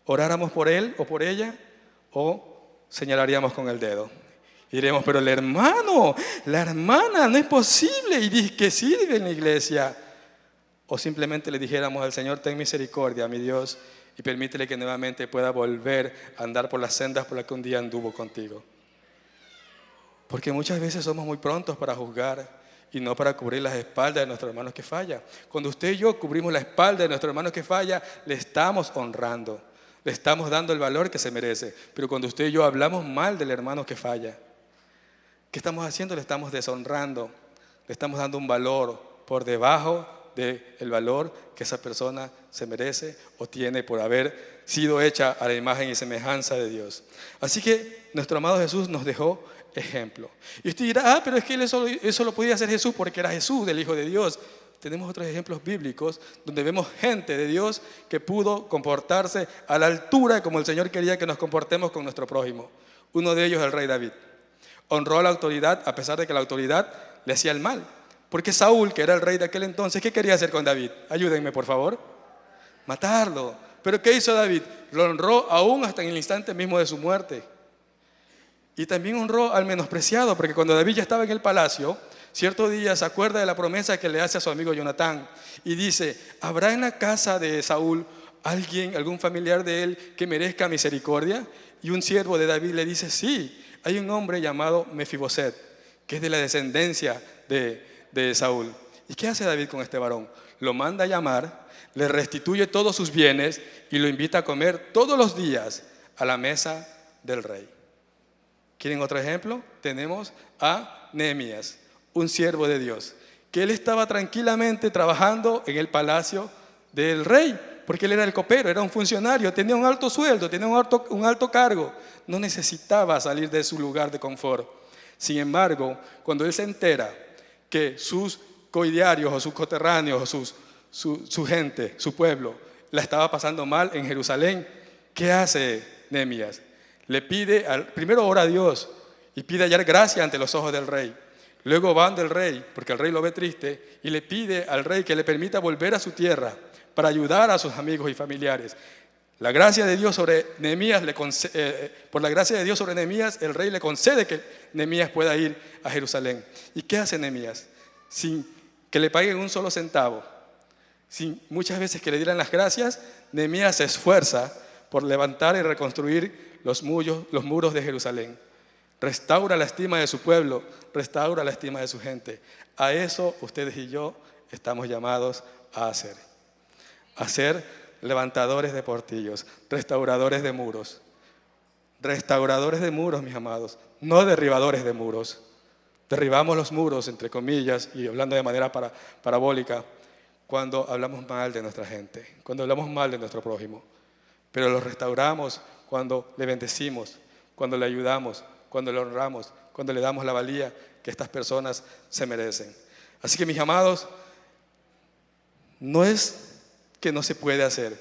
¿Oráramos por él o por ella? ¿O señalaríamos con el dedo? Y diremos, pero el hermano, la hermana, no es posible. Y dice que sirve en la iglesia. O simplemente le dijéramos al Señor, ten misericordia, mi Dios, y permítele que nuevamente pueda volver a andar por las sendas por las que un día anduvo contigo. Porque muchas veces somos muy prontos para juzgar y no para cubrir las espaldas de nuestro hermano que falla. Cuando usted y yo cubrimos la espalda de nuestro hermano que falla, le estamos honrando, le estamos dando el valor que se merece. Pero cuando usted y yo hablamos mal del hermano que falla, ¿qué estamos haciendo? Le estamos deshonrando, le estamos dando un valor por debajo del valor que esa persona se merece o tiene por haber sido hecha a la imagen y semejanza de Dios. Así que nuestro amado Jesús nos dejó ejemplo. Y usted dirá, pero es que eso lo podía hacer Jesús porque era Jesús, del Hijo de Dios. Tenemos otros ejemplos bíblicos donde vemos gente de Dios que pudo comportarse a la altura como el Señor quería que nos comportemos con nuestro prójimo. Uno de ellos, el rey David. Honró a la autoridad a pesar de que la autoridad le hacía el mal. Porque Saúl, que era el rey de aquel entonces, ¿qué quería hacer con David? Ayúdenme, por favor. Matarlo. ¿Pero qué hizo David? Lo honró aún hasta en el instante mismo de su muerte. Y también honró al menospreciado, porque cuando David ya estaba en el palacio, cierto día se acuerda de la promesa que le hace a su amigo Jonatán y dice: ¿habrá en la casa de Saúl alguien, algún familiar de él que merezca misericordia? Y un siervo de David le dice: sí, hay un hombre llamado Mefiboset, que es de la descendencia de Saúl. ¿Y qué hace David con este varón? Lo manda a llamar, le restituye todos sus bienes y lo invita a comer todos los días a la mesa del rey. ¿Quieren otro ejemplo? Tenemos a Nehemías, un siervo de Dios, que él estaba tranquilamente trabajando en el palacio del rey, porque él era el copero, era un funcionario, tenía un alto sueldo, tenía un alto cargo, no necesitaba salir de su lugar de confort. Sin embargo, cuando él se entera que sus coidiarios o sus coterráneos o su gente, su pueblo, la estaba pasando mal en Jerusalén, ¿qué hace Nehemías? Le pide, primero ora a Dios y pide hallar gracia ante los ojos del rey. Luego van del rey, porque el rey lo ve triste, y le pide al rey que le permita volver a su tierra para ayudar a sus amigos y familiares. La gracia de Dios sobre Nehemías, por la gracia de Dios sobre Nehemías, el rey le concede que Nehemías pueda ir a Jerusalén. ¿Y qué hace Nehemías? Sin que le paguen un solo centavo, sin muchas veces que le dieran las gracias, Nehemías se esfuerza por levantar y reconstruir los muros de Jerusalén. Restaura la estima de su pueblo, restaura la estima de su gente. A eso ustedes y yo estamos llamados a hacer. A ser levantadores de portillos, restauradores de muros. Restauradores de muros, mis amados, no derribadores de muros. Derribamos los muros, entre comillas, y hablando de manera parabólica, cuando hablamos mal de nuestra gente, cuando hablamos mal de nuestro prójimo. Pero los restauramos cuando le bendecimos, cuando le ayudamos, cuando le honramos, cuando le damos la valía que estas personas se merecen. Así que, mis amados, no es que no se puede hacer.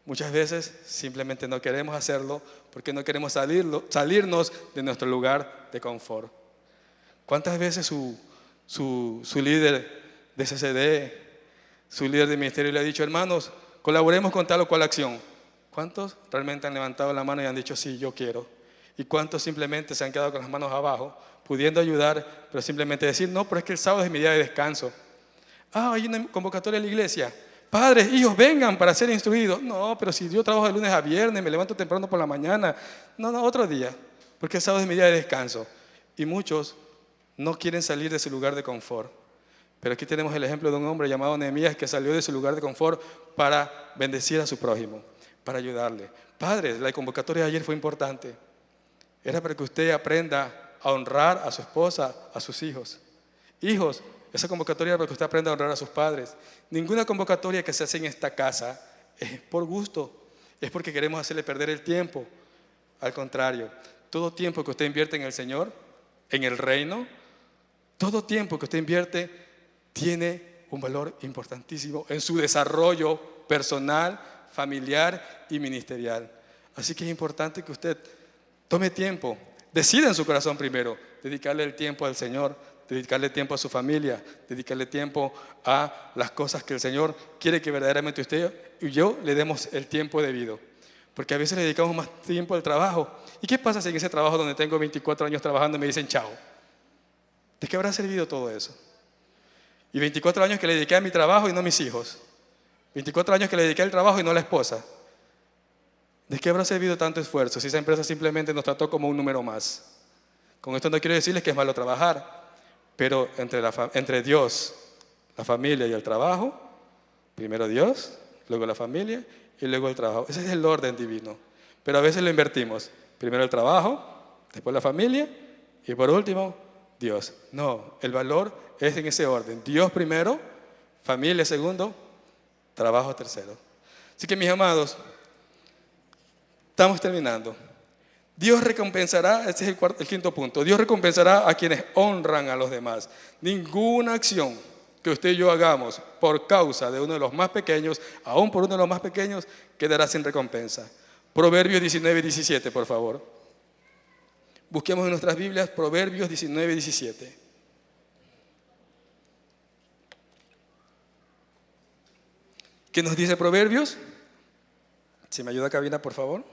Muchas veces simplemente no queremos hacerlo porque no queremos salirnos de nuestro lugar de confort. ¿Cuántas veces su líder de CCD, su líder de ministerio le ha dicho: hermanos, colaboremos con tal o cual acción? ¿Cuántos realmente han levantado la mano y han dicho: sí, yo quiero? ¿Y cuántos simplemente se han quedado con las manos abajo, pudiendo ayudar, pero simplemente decir: no, pero es que el sábado es mi día de descanso? Hay una convocatoria en la iglesia. Padres, hijos, vengan para ser instruidos. No, pero si yo trabajo de lunes a viernes, me levanto temprano por la mañana. No, otro día, porque el sábado es mi día de descanso. Y muchos no quieren salir de su lugar de confort. Pero aquí tenemos el ejemplo de un hombre llamado Nehemías que salió de su lugar de confort para bendecir a su prójimo, para ayudarle. Padres, la convocatoria de ayer fue importante. Era para que usted aprenda a honrar a su esposa, a sus hijos. Hijos, esa convocatoria era para que usted aprenda a honrar a sus padres. Ninguna convocatoria que se hace en esta casa es por gusto, es porque queremos hacerle perder el tiempo. Al contrario, todo tiempo que usted invierte en el Señor, en el reino, todo tiempo que usted invierte tiene un valor importantísimo en su desarrollo personal, familiar y ministerial. Así que es importante que usted tome tiempo, decida en su corazón primero dedicarle el tiempo al Señor, dedicarle tiempo a su familia, dedicarle tiempo a las cosas que el Señor quiere que verdaderamente usted y yo le demos el tiempo debido. Porque a veces le dedicamos más tiempo al trabajo. ¿Y qué pasa si en ese trabajo donde tengo 24 años trabajando me dicen chao? ¿De qué habrá servido todo eso? Y 24 años que le dediqué a mi trabajo y no a mis hijos. 24 años que le dediqué al trabajo y no a la esposa. ¿De qué habrá servido tanto esfuerzo si esa empresa simplemente nos trató como un número más? Con esto no quiero decirles que es malo trabajar, pero entre Dios, la familia y el trabajo, primero Dios, luego la familia y luego el trabajo. Ese es el orden divino. Pero a veces lo invertimos. Primero el trabajo, después la familia y por último Dios. No, el valor es en ese orden. Dios primero, familia segundo, trabajo tercero. Así que, mis amados, estamos terminando. Dios recompensará, este es el quinto punto, Dios recompensará a quienes honran a los demás. Ninguna acción que usted y yo hagamos por causa de uno de los más pequeños, aún por uno de los más pequeños, quedará sin recompensa. Proverbios 19:17, por favor. Busquemos en nuestras Biblias Proverbios 19 y 17. ¿Qué nos dice Proverbios? Si me ayuda cabina, por favor.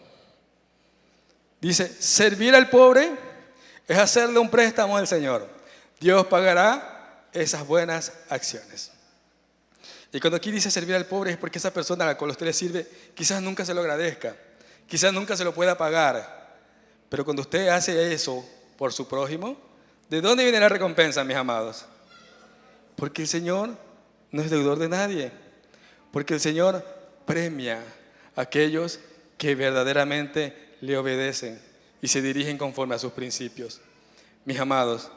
Dice, servir al pobre es hacerle un préstamo al Señor. Dios pagará esas buenas acciones. Y cuando aquí dice servir al pobre es porque esa persona a la cual usted le sirve quizás nunca se lo agradezca, quizás nunca se lo pueda pagar. Pero cuando usted hace eso por su prójimo, ¿de dónde viene la recompensa, mis amados? Porque el Señor no es deudor de nadie. Porque el Señor premia a aquellos que verdaderamente le obedecen y se dirigen conforme a sus principios. Mis amados,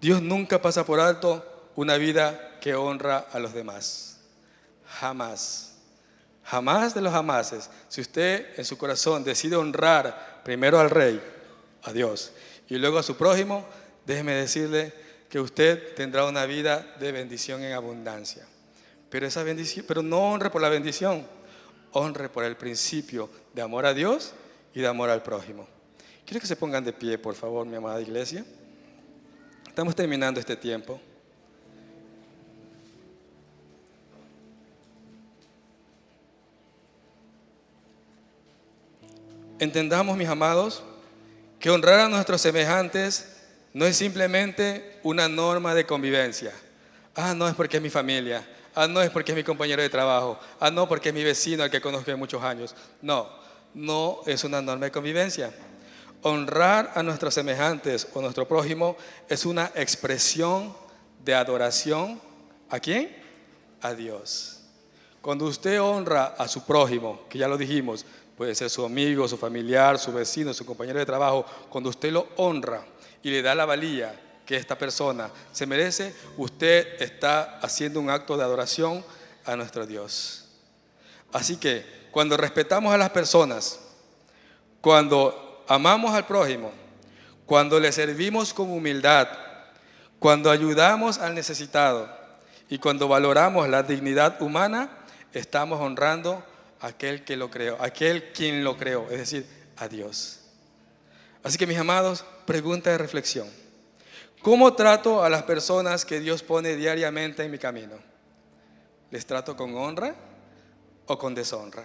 Dios nunca pasa por alto una vida que honra a los demás. Jamás. Jamás de los jamases. Si usted en su corazón decide honrar primero al Rey, a Dios, y luego a su prójimo, déjeme decirle que usted tendrá una vida de bendición en abundancia. Pero no honre por la bendición, honre por el principio de amor a Dios y de amor al prójimo. Quiero que se pongan de pie, por favor, mi amada iglesia. Estamos terminando este tiempo. Entendamos, mis amados, que honrar a nuestros semejantes no es simplemente una norma de convivencia. No es porque es mi familia. No es porque es mi compañero de trabajo. No porque es mi vecino al que conozco de muchos años. No es una norma de convivencia. Honrar a nuestros semejantes o nuestro prójimo es una expresión de adoración. ¿A quién? A Dios. Cuando usted honra a su prójimo, que ya lo dijimos, puede ser su amigo, su familiar, su vecino, su compañero de trabajo, cuando usted lo honra y le da la valía que esta persona se merece, usted está haciendo un acto de adoración a nuestro Dios. Así que cuando respetamos a las personas, cuando amamos al prójimo, cuando le servimos con humildad, cuando ayudamos al necesitado y cuando valoramos la dignidad humana, estamos honrando a aquel que lo creó, aquel quien lo creó, es decir, a Dios. Así que, mis amados, pregunta de reflexión: ¿cómo trato a las personas que Dios pone diariamente en mi camino? ¿Les trato con honra o con deshonra?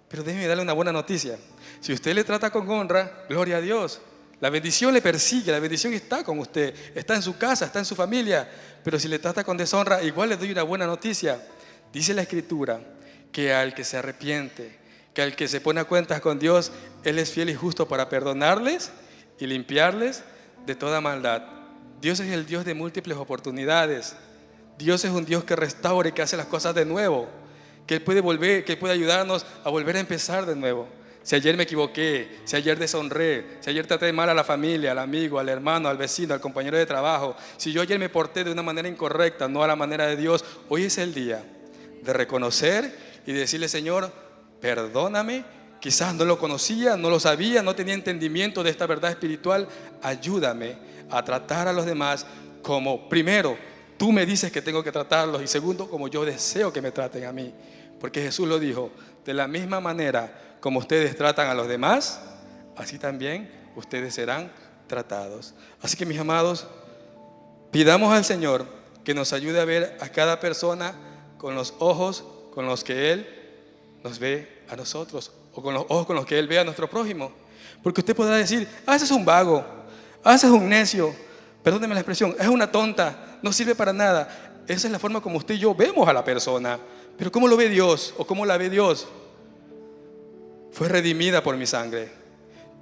Pero déjeme darle una buena noticia. Si usted le trata con honra, gloria a Dios. La bendición le persigue, la bendición está con usted, está en su casa, está en su familia. Pero si le trata con deshonra, igual le doy una buena noticia. Dice la Escritura que al que se arrepiente, que al que se pone a cuentas con Dios, Él es fiel y justo para perdonarles y limpiarles de toda maldad. Dios es el Dios de múltiples oportunidades. Dios es un Dios que restaura y que hace las cosas de nuevo, que Él puede volver, que Él puede ayudarnos a volver a empezar de nuevo. Si ayer me equivoqué, si ayer deshonré, si ayer traté mal a la familia, al amigo, al hermano, al vecino, al compañero de trabajo, si yo ayer me porté de una manera incorrecta, no a la manera de Dios, hoy es el día de reconocer y decirle: Señor, perdóname. Quizás no lo conocía, no lo sabía, no tenía entendimiento de esta verdad espiritual. Ayúdame a tratar a los demás como, primero, tú me dices que tengo que tratarlos, y segundo, como yo deseo que me traten a mí. Porque Jesús lo dijo: de la misma manera como ustedes tratan a los demás, así también ustedes serán tratados. Así que, mis amados, pidamos al Señor que nos ayude a ver a cada persona con los ojos con los que Él nos ve a nosotros, o con los ojos con los que Él ve a nuestro prójimo. Porque usted podrá decir: ese es un vago, ese es un necio, perdóneme la expresión, es una tonta, no sirve para nada. Esa es la forma como usted y yo vemos a la persona. Pero ¿cómo lo ve Dios? ¿O cómo la ve Dios? Fue redimida por mi sangre,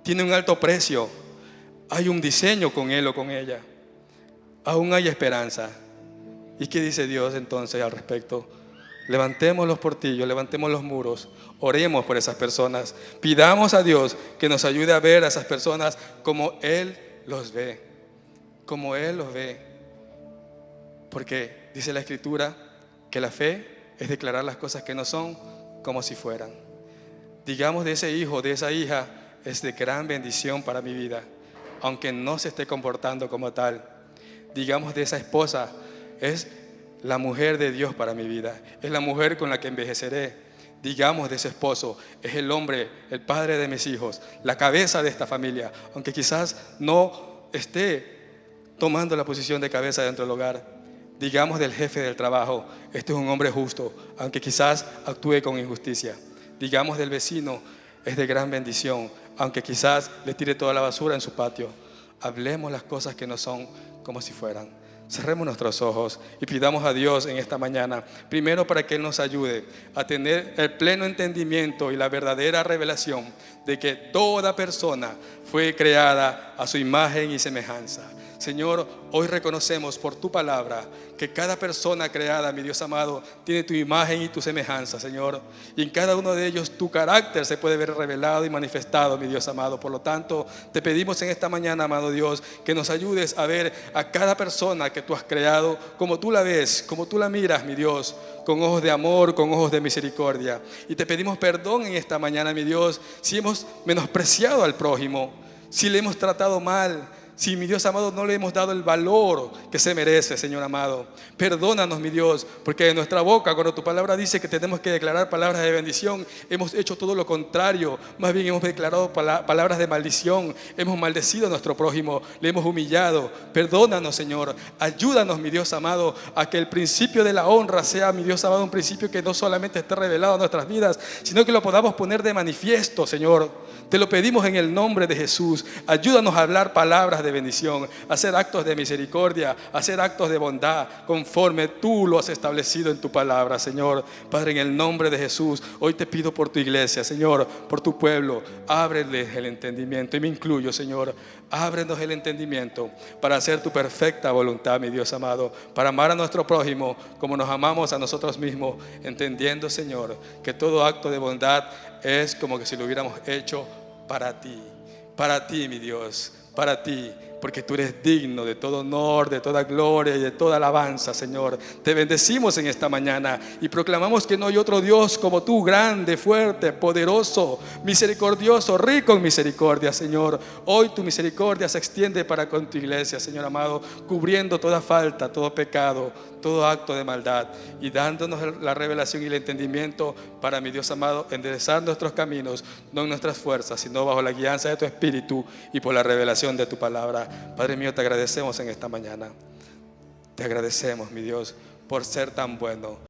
tiene un alto precio, hay un diseño con él o con ella, aún hay esperanza. ¿Y qué dice Dios entonces al respecto? Levantemos los portillos, levantemos los muros, oremos por esas personas, pidamos a Dios que nos ayude a ver a esas personas como Él los ve, como Él los ve. Porque dice la Escritura que la fe es declarar las cosas que no son como si fueran. Digamos de ese hijo, de esa hija: es de gran bendición para mi vida, aunque no se esté comportando como tal. Digamos de esa esposa: es la mujer de Dios para mi vida, es la mujer con la que envejeceré. digamos de ese esposo: es el hombre, el padre de mis hijos, la cabeza de esta familia, aunque quizás no esté tomando la posición de cabeza dentro del hogar. Digamos del jefe del trabajo: este es un hombre justo, aunque quizás actúe con injusticia. Digamos del vecino: es de gran bendición, aunque quizás le tire toda la basura en su patio. Hablemos las cosas que no son como si fueran. Cerremos nuestros ojos y pidamos a Dios en esta mañana, primero para que Él nos ayude a tener el pleno entendimiento y la verdadera revelación de que toda persona fue creada a su imagen y semejanza. Señor, hoy reconocemos por tu palabra que cada persona creada, mi Dios amado, tiene tu imagen y tu semejanza, Señor. Y en cada uno de ellos tu carácter se puede ver revelado y manifestado, mi Dios amado. Por lo tanto, te pedimos en esta mañana, amado Dios, que nos ayudes a ver a cada persona que tú has creado como tú la ves, como tú la miras, mi Dios, con ojos de amor, con ojos de misericordia. Y te pedimos perdón en esta mañana, mi Dios, si hemos menospreciado al prójimo, si le hemos tratado mal, si, mi Dios amado, no le hemos dado el valor que se merece, Señor amado. Perdónanos, mi Dios, porque de nuestra boca, cuando tu palabra dice que tenemos que declarar palabras de bendición, hemos hecho todo lo contrario. Más bien hemos declarado palabras de maldición. Hemos maldecido a nuestro prójimo, le hemos humillado. Perdónanos, Señor. Ayúdanos, mi Dios amado, a que el principio de la honra sea, mi Dios amado, un principio que no solamente esté revelado en nuestras vidas, sino que lo podamos poner de manifiesto, Señor. Te lo pedimos en el nombre de Jesús. Ayúdanos a hablar palabras de bendición, a hacer actos de misericordia, a hacer actos de bondad, conforme tú lo has establecido en tu palabra, Señor. Padre, en el nombre de Jesús, hoy te pido por tu iglesia, Señor, por tu pueblo. Ábreles el entendimiento, y me incluyo, Señor. Ábrenos el entendimiento para hacer tu perfecta voluntad, mi Dios amado, para amar a nuestro prójimo como nos amamos a nosotros mismos, entendiendo, Señor, que todo acto de bondad es como que si lo hubiéramos hecho para ti, mi Dios, para ti, porque tú eres digno de todo honor, de toda gloria y de toda alabanza, Señor. Te bendecimos en esta mañana y proclamamos que no hay otro Dios como tú, grande, fuerte, poderoso, misericordioso, rico en misericordia, Señor. Hoy tu misericordia se extiende para con tu iglesia, Señor amado, cubriendo toda falta, todo pecado, todo acto de maldad y dándonos la revelación y el entendimiento para, mi Dios amado, enderezar nuestros caminos, no en nuestras fuerzas, sino bajo la guianza de tu Espíritu y por la revelación de tu palabra. Padre mío, te agradecemos en esta mañana. Te agradecemos, mi Dios, por ser tan bueno.